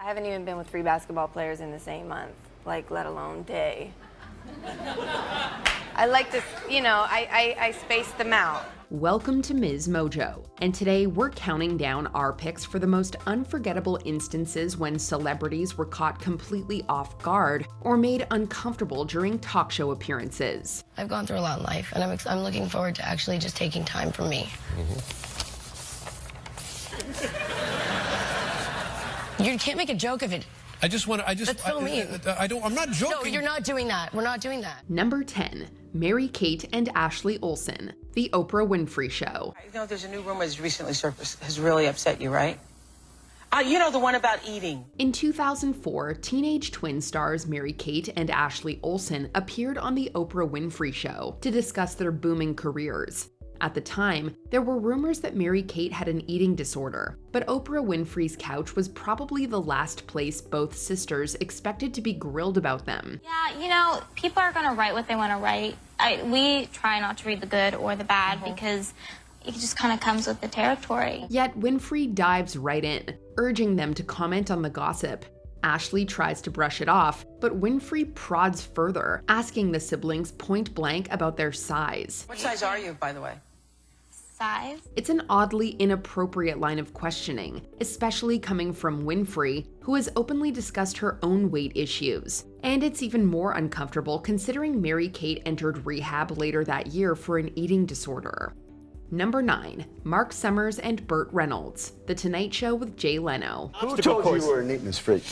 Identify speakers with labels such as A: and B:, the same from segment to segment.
A: haven't even been with 3 basketball players in the same month, like, let alone day. I like to, I space them out.
B: Welcome to MsMojo, and today we're counting down our picks for the most unforgettable instances when celebrities were caught completely off guard or made uncomfortable during talk show appearances.
C: I've gone through a lot in life, and I'm looking forward to actually just taking time for me. You can't make a joke of it.
D: That's
C: so mean.
D: I'm not joking.
C: No, you're not doing that. We're not doing that.
B: Number 10, Mary-Kate and Ashley Olsen, The Oprah Winfrey Show.
E: There's a new rumor that's recently surfaced. Has really upset you, right? The one about eating.
B: In 2004, teenage twin stars Mary-Kate and Ashley Olsen appeared on The Oprah Winfrey Show to discuss their booming careers. At the time, there were rumors that Mary-Kate had an eating disorder, but Oprah Winfrey's couch was probably the last place both sisters expected to be grilled about them.
F: Yeah, people are going to write what they want to write. We try not to read the good or the bad because it just kind of comes with the territory.
B: Yet Winfrey dives right in, urging them to comment on the gossip. Ashley tries to brush it off, but Winfrey prods further, asking the siblings point blank about their size.
E: What size are you, by the way?
F: Size?
B: It's an oddly inappropriate line of questioning, especially coming from Winfrey, who has openly discussed her own weight issues. And it's even more uncomfortable considering Mary-Kate entered rehab later that year for an eating disorder. Number 9, Mark Summers and Bert Reynolds, The Tonight Show with Jay Leno.
G: Who told you you were a neatness freak?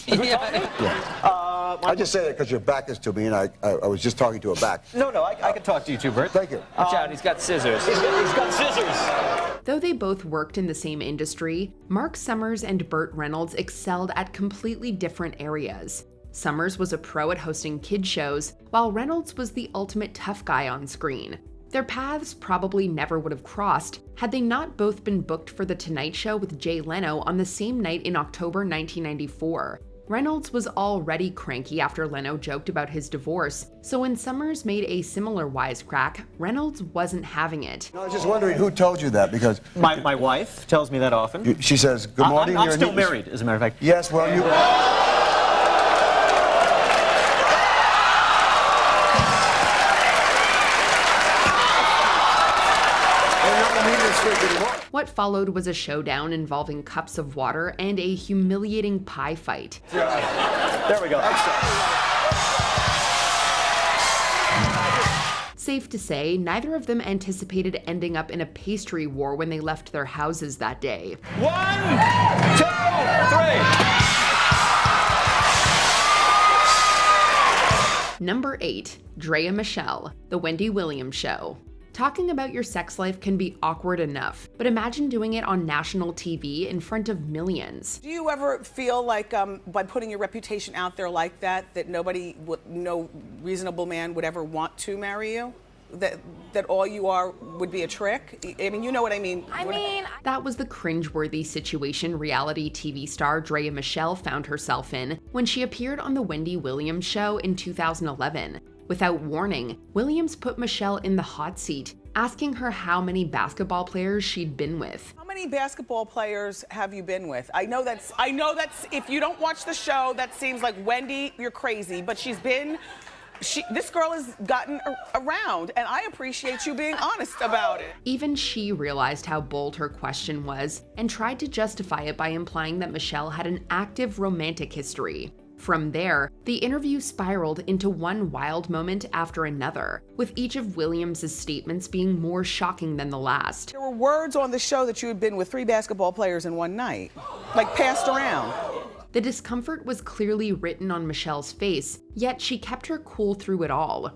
G: I just say that because your back is to me, and I was just talking to a back.
H: No, I can talk to you too, Bert.
G: Thank you.
H: Watch out, he's got scissors. He's got scissors!
B: Though they both worked in the same industry, Mark Summers and Bert Reynolds excelled at completely different areas. Summers was a pro at hosting kid shows, while Reynolds was the ultimate tough guy on screen. Their paths probably never would have crossed had they not both been booked for The Tonight Show with Jay Leno on the same night in October 1994. Reynolds was already cranky after Leno joked about his divorce, so when Summers made a similar wisecrack, Reynolds wasn't having it.
G: I was just wondering who told you that, because...
H: My wife tells me that often.
G: She says, good morning,
H: I'm still married, as a matter of fact.
G: Yes, well, you...
B: What followed was a showdown involving cups of water and a humiliating pie fight.
H: There we go.
B: Safe to say, neither of them anticipated ending up in a pastry war when they left their houses that day.
H: 1, 2, 3!
B: Number 8, Drea Michelle, The Wendy Williams Show. Talking about your sex life can be awkward enough, but imagine doing it on national TV in front of millions.
I: Do you ever feel like by putting your reputation out there like that no reasonable man would ever want to marry you? That all you are would be a trick? I mean, you know what I mean.
B: That was the cringeworthy situation reality TV star Drea Michelle found herself in when she appeared on The Wendy Williams Show in 2011. Without warning, Williams put Michelle in the hot seat, asking her how many basketball players she'd been with.
I: How many basketball players have you been with? I know that's if you don't watch the show, that seems like, Wendy, you're crazy, but this girl has gotten around, and I appreciate you being honest about it.
B: Even she realized how bold her question was and tried to justify it by implying that Michelle had an active romantic history. From there, the interview spiraled into one wild moment after another, with each of Williams' statements being more shocking than the last.
I: There were words on the show that you had been with 3 basketball players in one night, like passed around.
B: The discomfort was clearly written on Michelle's face, yet she kept her cool through it all.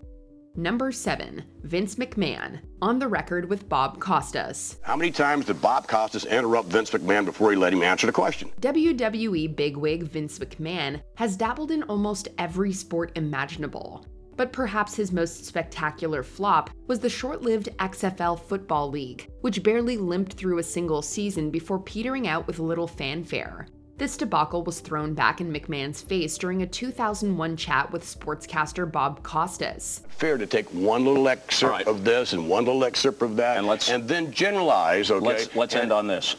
B: Number 7, Vince McMahon, On the Record with Bob Costas.
J: How many times did Bob Costas interrupt Vince McMahon before he let him answer the question?
B: WWE bigwig Vince McMahon has dabbled in almost every sport imaginable. But perhaps his most spectacular flop was the short-lived XFL Football League, which barely limped through a single season before petering out with little fanfare. This debacle was thrown back in McMahon's face during a 2001 chat with sportscaster Bob Costas.
J: Fair to take one little excerpt of this and one little excerpt of that, and then generalize, okay?
K: Let's end on this.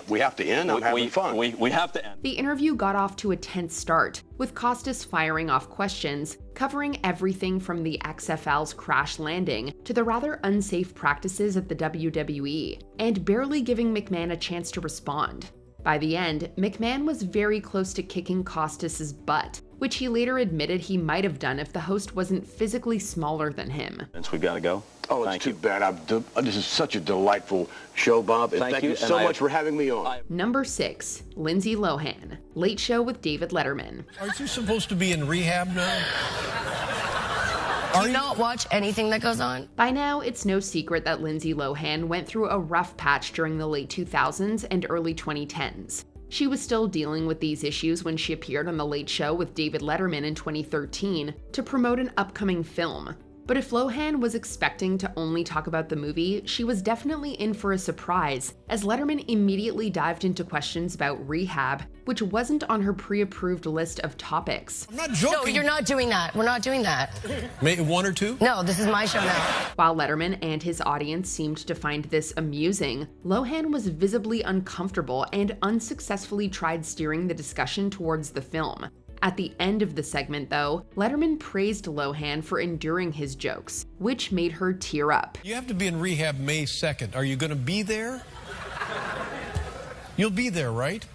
J: We have to end. I'm having fun.
H: We have to end.
B: The interview got off to a tense start, with Costas firing off questions, covering everything from the XFL's crash landing to the rather unsafe practices at the WWE, and barely giving McMahon a chance to respond. By the end, McMahon was very close to kicking Costas' butt, which he later admitted he might have done if the host wasn't physically smaller than him.
H: Vince, we've got to go.
J: Oh, it's too bad. This is such a delightful show, Bob. And thank you so much for having me on.
B: Number 6, Lindsay Lohan, Late Show with David Letterman.
D: Aren't you supposed to be in rehab now?
C: Do you not watch anything that goes on?
B: By now, it's no secret that Lindsay Lohan went through a rough patch during the late 2000s and early 2010s. She was still dealing with these issues when she appeared on The Late Show with David Letterman in 2013 to promote an upcoming film. But if Lohan was expecting to only talk about the movie, she was definitely in for a surprise, as Letterman immediately dived into questions about rehab, which wasn't on her pre-approved list of topics.
D: I'm not joking.
C: No, you're not doing that. We're not doing that.
D: Maybe 1 or 2?
C: No, this is my show now.
B: While Letterman and his audience seemed to find this amusing, Lohan was visibly uncomfortable and unsuccessfully tried steering the discussion towards the film. At the end of the segment, though, Letterman praised Lohan for enduring his jokes, which made her tear up.
D: You have to be in rehab May 2nd. Are you going to be there? You'll be there, right?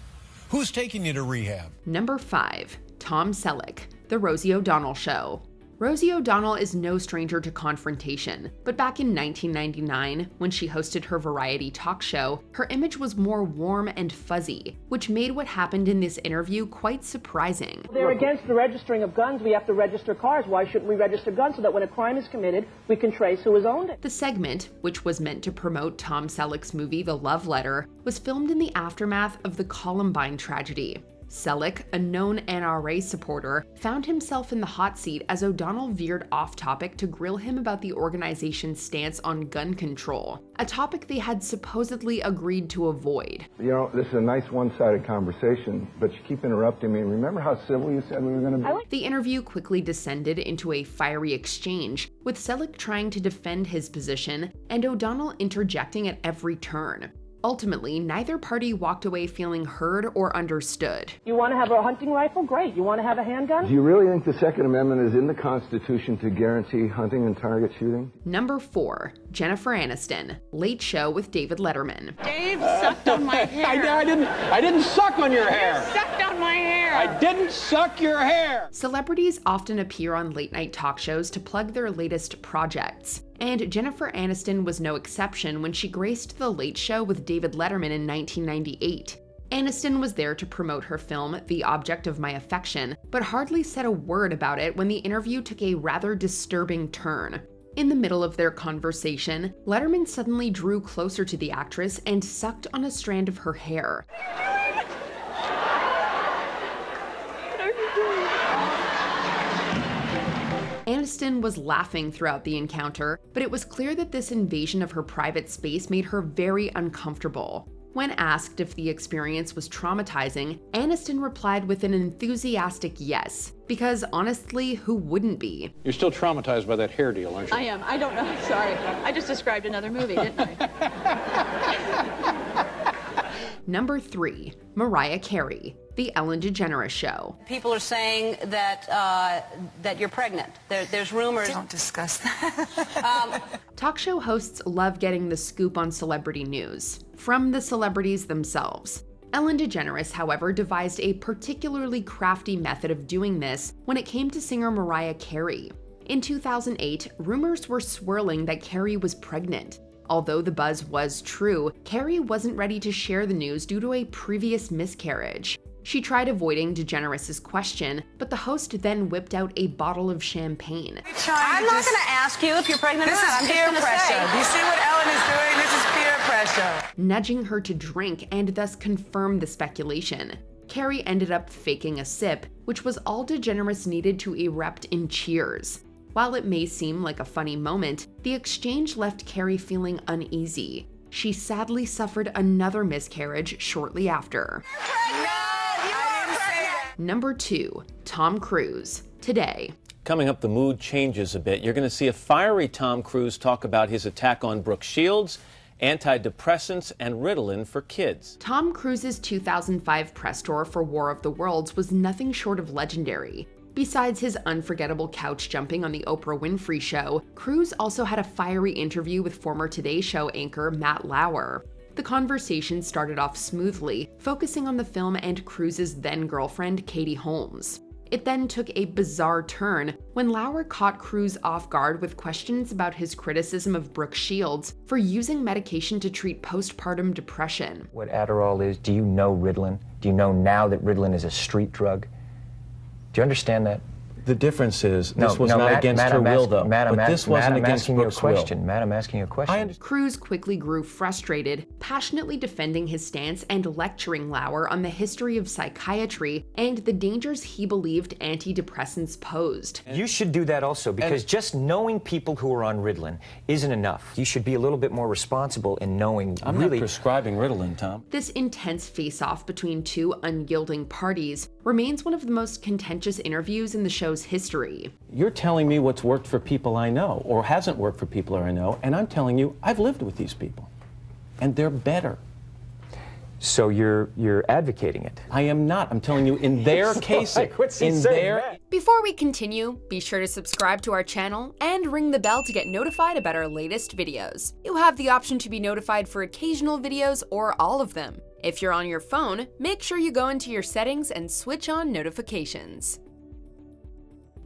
D: Who's taking you to rehab?
B: Number 5, Tom Selleck, The Rosie O'Donnell Show. Rosie O'Donnell is no stranger to confrontation, but back in 1999, when she hosted her variety talk show, her image was more warm and fuzzy, which made what happened in this interview quite surprising.
K: They're against the registering of guns. We have to register cars. Why shouldn't we register guns so that when a crime is committed, we can trace who has owned it?
B: The segment, which was meant to promote Tom Selleck's movie The Love Letter, was filmed in the aftermath of the Columbine tragedy. Selleck, a known NRA supporter, found himself in the hot seat as O'Donnell veered off topic to grill him about the organization's stance on gun control, a topic they had supposedly agreed to avoid.
L: You know, this is a nice one-sided conversation, but you keep interrupting me. Remember how civil you said we were going to be?
B: The interview quickly descended into a fiery exchange, with Selleck trying to defend his position and O'Donnell interjecting at every turn. Ultimately, neither party walked away feeling heard or understood.
K: You want to have a hunting rifle? Great. You want to have a handgun?
L: Do you really think the Second Amendment is in the Constitution to guarantee hunting and target shooting?
B: Number 4, Jennifer Aniston, Late Show with David Letterman.
E: Dave sucked on my hair.
M: I didn't suck on your hair.
E: You sucked on my hair.
M: I didn't suck your hair.
B: Celebrities often appear on late-night talk shows to plug their latest projects. And Jennifer Aniston was no exception when she graced The Late Show with David Letterman in 1998. Aniston was there to promote her film, The Object of My Affection, but hardly said a word about it when the interview took a rather disturbing turn. In the middle of their conversation, Letterman suddenly drew closer to the actress and sucked on a strand of her hair. Aniston was laughing throughout the encounter, but it was clear that this invasion of her private space made her very uncomfortable. When asked if the experience was traumatizing, Aniston replied with an enthusiastic yes, because honestly, who wouldn't be?
M: You're still traumatized by that hair deal, aren't you?
N: I am. I don't know. Sorry. I just described another movie, didn't I?
B: Number 3, Mariah Carey, The Ellen DeGeneres Show.
O: People are saying that that you're pregnant. There's rumors.
P: Don't discuss that.
B: Talk show hosts love getting the scoop on celebrity news, from the celebrities themselves. Ellen DeGeneres, however, devised a particularly crafty method of doing this when it came to singer Mariah Carey. In 2008, rumors were swirling that Carey was pregnant. Although the buzz was true, Carey wasn't ready to share the news due to a previous miscarriage. She tried avoiding DeGeneres' question, but the host then whipped out a bottle of champagne.
O: I'm not going to ask you if you're pregnant or not. I'm
P: peer
O: just
P: pressure.
O: say.
P: Do you see what Ellen is doing? This is peer pressure.
B: Nudging her to drink and thus confirm the speculation. Carey ended up faking a sip, which was all DeGeneres needed to erupt in cheers. While it may seem like a funny moment, the exchange left Carey feeling uneasy. She sadly suffered another miscarriage shortly after. Number 2, Tom Cruise, Today.
Q: Coming up, the mood changes a bit. You're going to see a fiery Tom Cruise talk about his attack on Brooke Shields antidepressants, and Ritalin for kids.
B: Tom Cruise's 2005 press tour for War of the Worlds was nothing short of legendary. Besides his unforgettable couch jumping on the Oprah Winfrey Show, Cruz also had a fiery interview with former Today Show anchor Matt Lauer. The conversation started off smoothly, focusing on the film and Cruz's then-girlfriend Katie Holmes. It then took a bizarre turn when Lauer caught Cruz off guard with questions about his criticism of Brooke Shields for using medication to treat postpartum depression.
R: What Adderall is, do you know Ritalin? Do you know now that Ritalin is a street drug? Do you understand that?
H: The difference is, this was not against her will, though. But this wasn't against Brooke's will.
R: Matt, I'm asking you a question.
B: Cruz quickly grew frustrated, passionately defending his stance and lecturing Lauer on the history of psychiatry and the dangers he believed antidepressants posed.
R: You should do that also, because just knowing people who are on Ritalin isn't enough. You should be a little bit more responsible in knowing
Q: I'm not prescribing Ritalin, Tom.
B: This intense face-off between two unyielding parties remains one of the most contentious interviews in the show's history.
Q: You're telling me what's worked for people I know, or hasn't worked for people I know, and I'm telling you I've lived with these people, and they're better.
R: So you're advocating it?
Q: I am not. I'm telling you, in their case,
B: Before we continue, be sure to subscribe to our channel and ring the bell to get notified about our latest videos. You have the option to be notified for occasional videos or all of them. If you're on your phone, make sure you go into your settings and switch on notifications.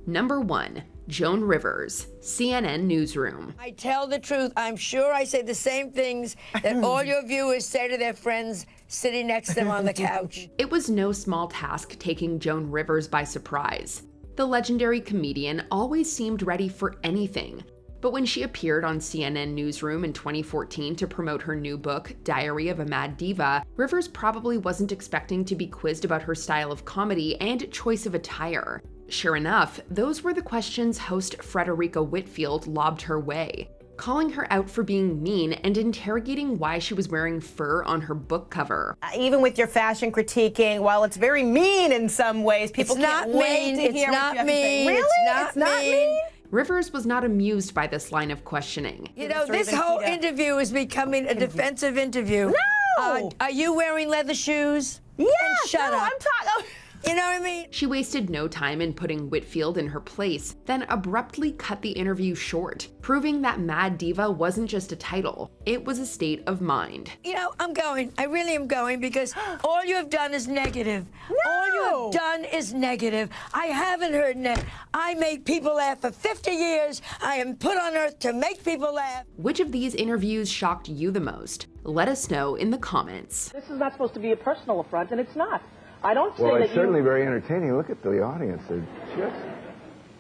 B: Number 1. Joan Rivers, CNN Newsroom.
S: I tell the truth. I'm sure I say the same things that all your viewers say to their friends sitting next to them on the couch.
B: It was no small task taking Joan Rivers by surprise. The legendary comedian always seemed ready for anything. But when she appeared on CNN Newsroom in 2014 to promote her new book, Diary of a Mad Diva, Rivers probably wasn't expecting to be quizzed about her style of comedy and choice of attire. Sure enough, those were the questions host Frederica Whitfield lobbed her way, calling her out for being mean and interrogating why she was wearing fur on her book cover.
T: Even with your fashion critiquing, while it's very mean in some ways, people can't wait to hear what you have to say. Really? It's not mean?
B: Rivers was not amused by this line of questioning.
S: You know, this whole interview is becoming a defensive interview.
T: No!
S: Are you wearing leather shoes?
T: Yeah,
S: shut up.
T: I'm talking.
S: You know what I mean?
B: She wasted no time in putting Whitfield in her place, then abruptly cut the interview short, proving that Mad Diva wasn't just a title, it was a state of mind.
S: You know, I'm going. I really am going, because all you have done is negative.
T: No!
S: All you have done is negative. I haven't heard net. I make people laugh for 50 years. I am put on earth to make people laugh.
B: Which of these interviews shocked you the most? Let us know in the comments.
K: This is not supposed to be a personal affront, and it's not. I don't say
L: well,
K: that
L: it's certainly very entertaining. Look at the audience. They're just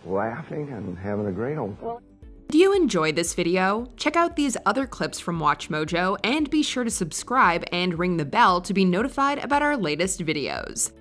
L: laughing and having a great old...
B: Do you enjoy this video? Check out these other clips from MsMojo and be sure to subscribe and ring the bell to be notified about our latest videos.